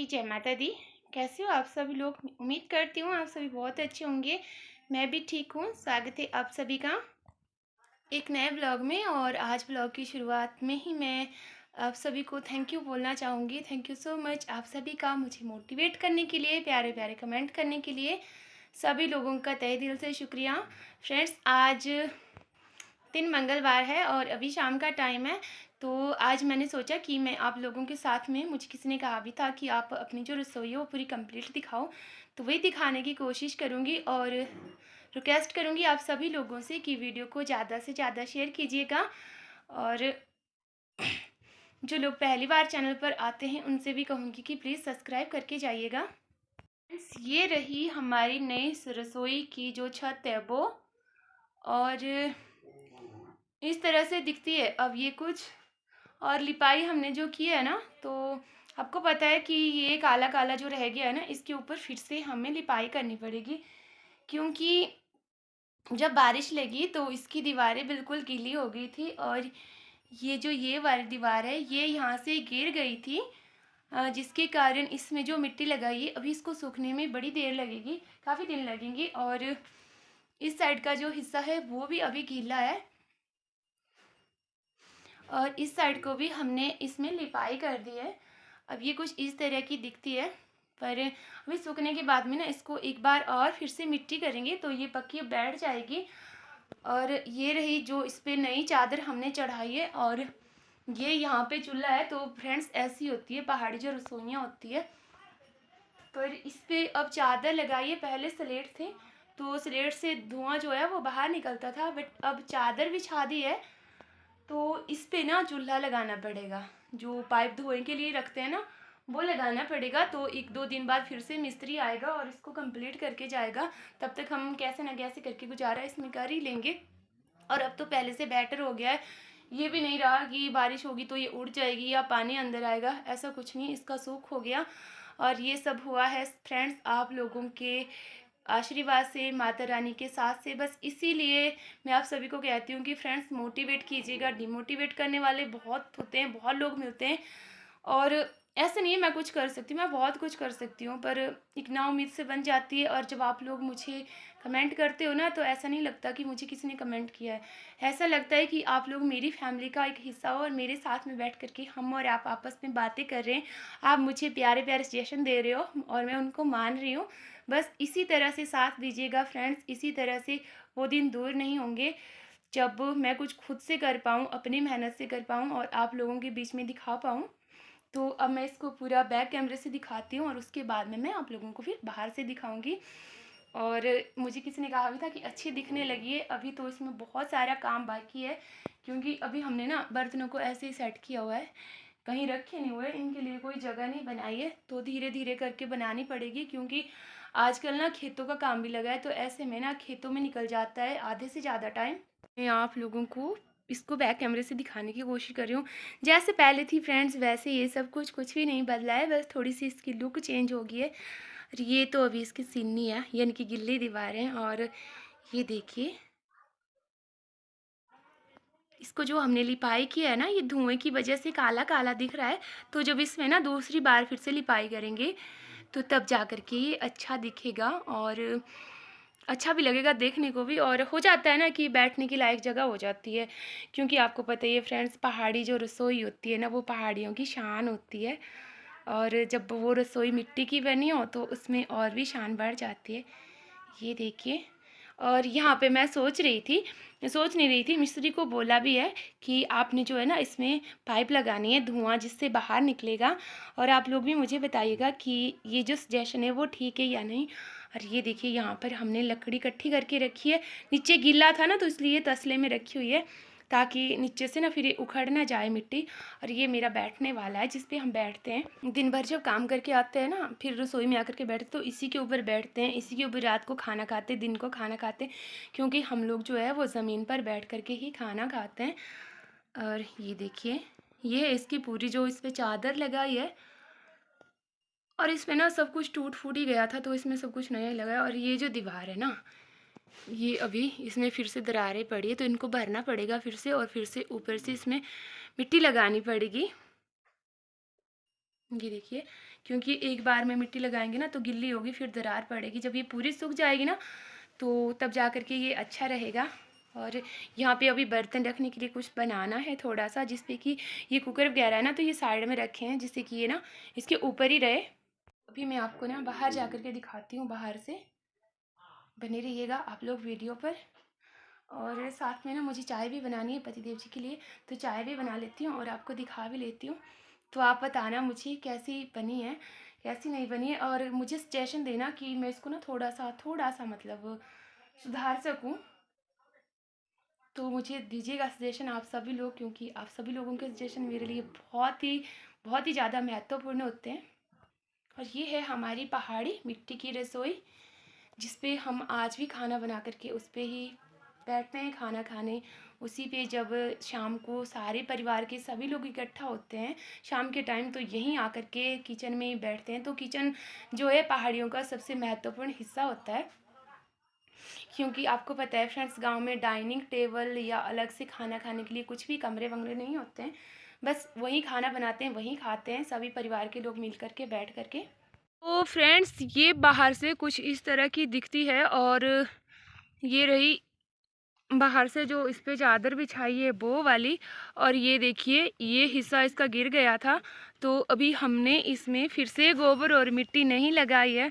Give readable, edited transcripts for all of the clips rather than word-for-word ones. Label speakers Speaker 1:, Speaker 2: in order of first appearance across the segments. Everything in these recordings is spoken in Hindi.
Speaker 1: जी, जय माता दी। कैसे हो आप सभी लोग? उम्मीद करती हूँ आप सभी बहुत अच्छे होंगे। मैं भी ठीक हूँ। स्वागत है आप सभी का एक नए ब्लॉग में। और आज ब्लॉग की शुरुआत में ही मैं आप सभी को थैंक यू बोलना चाहूँगी। थैंक यू सो मच आप सभी का मुझे मोटिवेट करने के लिए, प्यारे प्यारे कमेंट करने के लिए। सभी लोगों का तहे दिल से शुक्रिया। फ्रेंड्स, आज दिन मंगलवार है और अभी शाम का टाइम है। तो आज मैंने सोचा कि मैं आप लोगों के साथ में, मुझे किसी ने कहा भी था कि आप अपनी जो रसोई है वो पूरी कंप्लीट दिखाओ, तो वही दिखाने की कोशिश करूँगी। और रिक्वेस्ट करूँगी आप सभी लोगों से कि वीडियो को ज़्यादा से ज़्यादा शेयर कीजिएगा। और जो लोग पहली बार चैनल पर आते हैं उनसे भी कहूँगी कि प्लीज़ सब्सक्राइब करके जाइएगा। ये रही हमारी नई रसोई की जो छत है वो, और इस तरह से दिखती है। अब ये कुछ और लिपाई हमने जो की है ना, तो आपको पता है कि ये काला काला जो रह गया है ना, इसके ऊपर फिर से हमें लिपाई करनी पड़ेगी, क्योंकि जब बारिश लगी तो इसकी दीवारें बिल्कुल गीली हो गई थी। और ये वाली दीवार है, ये यहाँ से गिर गई थी, जिसके कारण इसमें जो मिट्टी लगाई है अभी इसको सूखने में बड़ी देर लगेगी, काफ़ी दिन लगेंगे। और इस साइड का जो हिस्सा है वो भी अभी गीला है, और इस साइड को भी हमने इसमें लिपाई कर दी है। अब ये कुछ इस तरह की दिखती है, पर अभी सूखने के बाद में ना इसको एक बार और फिर से मिट्टी करेंगे तो ये पक्की बैठ जाएगी। और ये रही जो इस पर नई चादर हमने चढ़ाई है। और ये यहाँ पे चूल्हा है। तो फ्रेंड्स, ऐसी होती है पहाड़ी जो रसोइयाँ होती है, पर इस पर अब चादर लगाई है। पहले स्लेट थे तो स्लेट से धुआं जो है वो बाहर निकलता था, बट अब चादर बिछा दी है तो इस पे ना चूल्हा लगाना पड़ेगा। जो पाइप धोने के लिए रखते हैं ना, वो लगाना पड़ेगा। तो एक दो दिन बाद फिर से मिस्त्री आएगा और इसको कंप्लीट करके जाएगा। तब तक हम कैसे ना कैसे करके गुजारा इसमें कर ही लेंगे। और अब तो पहले से बेटर हो गया है। ये भी नहीं रहा कि बारिश होगी तो ये उड़ जाएगी या पानी अंदर आएगा, ऐसा कुछ नहीं, इसका सूख हो गया। और ये सब हुआ है फ्रेंड्स आप लोगों के आशीर्वाद से, माता रानी के साथ से। बस इसीलिए मैं आप सभी को कहती हूँ कि फ्रेंड्स, मोटिवेट कीजिएगा। डिमोटिवेट करने वाले बहुत होते हैं, बहुत लोग मिलते हैं। और ऐसा नहीं है मैं कुछ कर सकती हूँ, मैं बहुत कुछ कर सकती हूँ, पर एक नाउम्मीद से बन जाती है। और जब आप लोग मुझे कमेंट करते हो ना, तो ऐसा नहीं लगता कि मुझे किसी ने कमेंट किया है। ऐसा लगता है कि आप लोग मेरी फैमिली का एक हिस्सा हो और मेरे साथ में बैठ करके हम और आप आपस में बातें कर रहे हैं। आप मुझे प्यारे प्यारे सजेशन दे रहे हो और मैं उनको मान रही हूँ। बस इसी तरह से साथ दीजिएगा फ्रेंड्स। इसी तरह से वो दिन दूर नहीं होंगे जब मैं कुछ खुद से कर पाऊँ, अपनी मेहनत से कर पाऊँ और आप लोगों के बीच में दिखा पाऊँ। तो अब मैं इसको पूरा बैक कैमरे से दिखाती हूँ और उसके बाद में मैं आप लोगों को फिर बाहर से दिखाऊंगी। और मुझे किसी ने कहा भी था कि अच्छी दिखने लगी है। अभी तो इसमें बहुत सारा काम बाकी है, क्योंकि अभी हमने ना बर्तनों को ऐसे ही सेट किया हुआ है, कहीं रखे नहीं हुए, इनके लिए कोई जगह नहीं बनाई है। तो धीरे धीरे करके बनानी पड़ेगी, क्योंकि आजकल ना खेतों का काम भी लगा है, तो ऐसे में ना खेतों में निकल जाता है आधे से ज़्यादा टाइम। मैं आप लोगों को इसको बैक कैमरे से दिखाने की कोशिश कर रही हूँ। जैसे पहले थी फ्रेंड्स, वैसे ये सब कुछ भी नहीं बदला है, बस थोड़ी सी इसकी लुक चेंज हो गई है। और ये तो अभी इसकी सीननी है, यानी कि गिल्ली दीवारें। और ये देखिए, इसको जो हमने लिपाई किया है ना, ये धुएं की वजह से काला काला दिख रहा है। तो जब इसमें ना दूसरी बार फिर से लिपाई करेंगे तो तब जा कर के ये अच्छा दिखेगा और अच्छा भी लगेगा देखने को भी। और हो जाता है ना कि बैठने की लायक जगह हो जाती है, क्योंकि आपको पता ही है फ्रेंड्स, पहाड़ी जो रसोई होती है ना, वो पहाड़ियों की शान होती है। और जब वो रसोई मिट्टी की बनी हो तो उसमें और भी शान बढ़ जाती है। ये देखिए। और यहाँ पे मैं सोच नहीं रही थी, मिस्त्री को बोला भी है कि आपने जो है ना इसमें पाइप लगानी है, धुआं जिससे बाहर निकलेगा। और आप लोग भी मुझे बताइएगा कि ये जो सजेशन है वो ठीक है या नहीं। और ये देखिए, यहाँ पर हमने लकड़ी इकट्ठी करके रखी है। नीचे गीला था ना, तो इसलिए तसले में रखी हुई है, ताकि नीचे से ना फिर ये उखड़ ना जाए मिट्टी। और ये मेरा बैठने वाला है जिस पे हम बैठते हैं दिन भर। जब काम करके आते हैं ना, फिर रसोई में आकर के बैठते तो इसी के ऊपर बैठते हैं, इसी के ऊपर रात को खाना खाते, दिन को खाना खाते, क्योंकि हम लोग जो है वो ज़मीन पर बैठ कर के ही खाना खाते हैं। और ये देखिए, ये है इसकी पूरी जो इस पर चादर लगाई है। और इसमें ना सब कुछ टूट फूट ही गया था, तो इसमें सब कुछ नया ही लगा है। और ये जो दीवार है ना, ये अभी इसमें फिर से दरारें पड़ी है, तो इनको भरना पड़ेगा फिर से, और फिर से ऊपर से इसमें मिट्टी लगानी पड़ेगी। ये देखिए क्योंकि एक बार में मिट्टी लगाएंगे ना तो गिल्ली होगी, फिर दरार पड़ेगी। जब ये पूरी सूख जाएगी ना तो तब जा कर के ये अच्छा रहेगा। और यहाँ पे अभी बर्तन रखने के लिए कुछ बनाना है थोड़ा सा, जिस पे कि ये कुकर वगैरह है ना तो ये साइड में रखे हैं, जिससे कि ये ना इसके ऊपर ही रहे। अभी मैं आपको ना बाहर जा कर के दिखाती हूँ, बाहर से। बने रहिएगा आप लोग वीडियो पर। और साथ में ना मुझे चाय भी बनानी है पतिदेव जी के लिए, तो चाय भी बना लेती हूँ और आपको दिखा भी लेती हूँ। तो आप बताना मुझे कैसी बनी है, कैसी नहीं बनी है, और मुझे सजेशन देना कि मैं इसको ना थोड़ा सा मतलब सुधार सकूँ। तो मुझे दीजिएगा सजेशन आप सभी लोग, क्योंकि आप सभी लोगों के सजेशन मेरे लिए बहुत ही ज़्यादा महत्वपूर्ण होते हैं। और ये है हमारी पहाड़ी मिट्टी की रसोई, जिस पे हम आज भी खाना बना करके उस पे ही बैठते हैं खाना खाने। उसी पे जब शाम को सारे परिवार के सभी लोग इकट्ठा होते हैं शाम के टाइम, तो यहीं आकर के किचन में ही बैठते हैं। तो किचन जो है पहाड़ियों का सबसे महत्वपूर्ण हिस्सा होता है, क्योंकि आपको पता है फ्रेंड्स, गांव में डाइनिंग टेबल या अलग से खाना खाने के लिए कुछ भी कमरे वमरे नहीं होते हैं। बस वहीं खाना बनाते हैं, वहीं खाते हैं सभी परिवार के लोग मिल कर के बैठ कर के। तो फ्रेंड्स, ये बाहर से कुछ इस तरह की दिखती है, और ये रही बाहर से जो इस पे चादर बिछाई है वो वाली। और ये देखिए ये हिस्सा इसका गिर गया था, तो अभी हमने इसमें फिर से गोबर और मिट्टी नहीं लगाई है।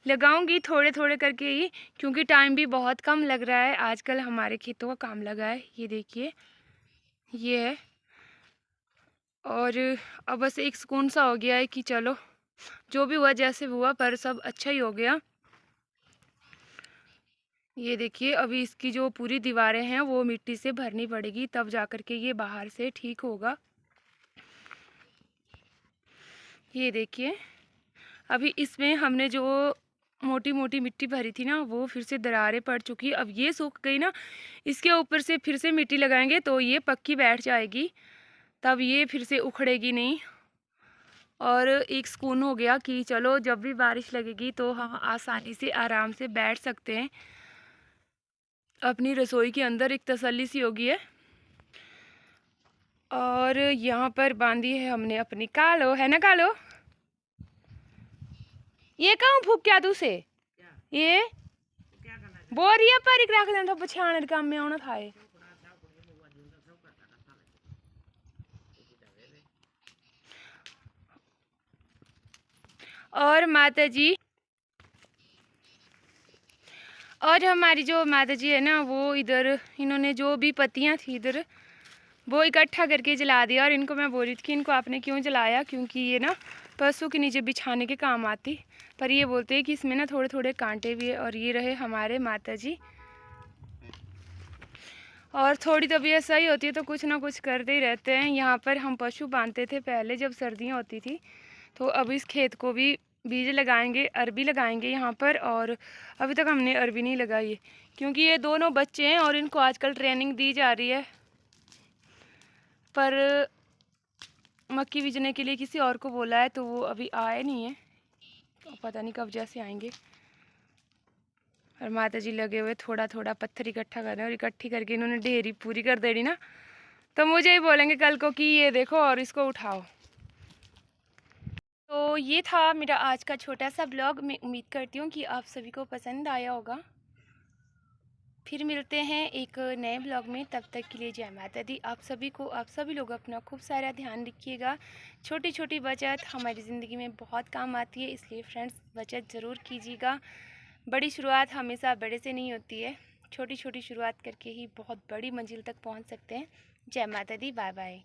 Speaker 1: लगाऊंगी थोड़े थोड़े करके ही, क्योंकि टाइम भी बहुत कम लग रहा है आजकल, हमारे खेतों का काम लगा है। ये देखिए ये है। और अब बस एक सुकून सा हो गया है कि चलो जो भी हुआ जैसे हुआ, पर सब अच्छा ही हो गया। ये देखिए अभी इसकी जो पूरी दीवारें हैं वो मिट्टी से भरनी पड़ेगी, तब जा कर के ये बाहर से ठीक होगा। ये देखिए अभी इसमें हमने जो मोटी मोटी मिट्टी भरी थी ना वो फिर से दरारें पड़ चुकी। अब ये सूख गई ना, इसके ऊपर से फिर से मिट्टी लगाएंगे तो ये पक्की बैठ जाएगी, तब ये फिर से उखड़ेगी नहीं। और एक सुकून हो गया कि चलो जब भी बारिश लगेगी तो हम आसानी से आराम से बैठ सकते हैं अपनी रसोई के अंदर, एक तसल्ली सी होगी है। और यहाँ पर बांधी है हमने अपनी कालो, है ना कालो? ये कहूँ फूक क्या तू से ये बोरिया पर रख देना था, पछाण काम में आना था। और माता जी, और हमारी जो माता जी है ना वो इधर इन्होंने जो भी पत्तियां थी इधर वो इकट्ठा करके जला दिया। और इनको मैं बोल रही थी कि इनको आपने क्यों जलाया, क्योंकि ये ना पशु के नीचे बिछाने के काम आती, पर ये बोलते हैं कि इसमें ना थोड़े थोड़े कांटे भी है। और ये रहे हमारे माता जी। और थोड़ी तबीयत सही होती है तो कुछ ना कुछ करते ही रहते हैं। यहाँ पर हम पशु बांधते थे पहले जब सर्दियाँ होती थी, तो अब इस खेत को भी बीज लगाएंगे, अरबी लगाएंगे यहाँ पर। और अभी तक हमने अरबी नहीं लगाई है, क्योंकि ये दोनों बच्चे हैं और इनको आजकल ट्रेनिंग दी जा रही है। पर मक्की बीजने के लिए किसी और को बोला है तो वो अभी आए नहीं है, तो पता नहीं कब जैसे आएंगे। और माता जी लगे हुए थोड़ा थोड़ा पत्थर इकट्ठा कर रहे हैं, और इकट्ठी करके इन्होंने ढेरी पूरी कर देनी ना तो मुझे ही बोलेंगे कल को कि ये देखो और इसको उठाओ। तो ये था मेरा आज का छोटा सा ब्लॉग। मैं उम्मीद करती हूँ कि आप सभी को पसंद आया होगा। फिर मिलते हैं एक नए ब्लॉग में, तब तक के लिए जय माता दी। आप सभी लोग अपना खूब सारा ध्यान रखिएगा। छोटी छोटी बचत हमारी ज़िंदगी में बहुत काम आती है, इसलिए फ्रेंड्स बचत ज़रूर कीजिएगा। बड़ी शुरुआत हमेशा बड़े से नहीं होती है, छोटी छोटी शुरुआत करके ही बहुत बड़ी मंजिल तक पहुंच सकते हैं। जय माता दी, बाय बाय।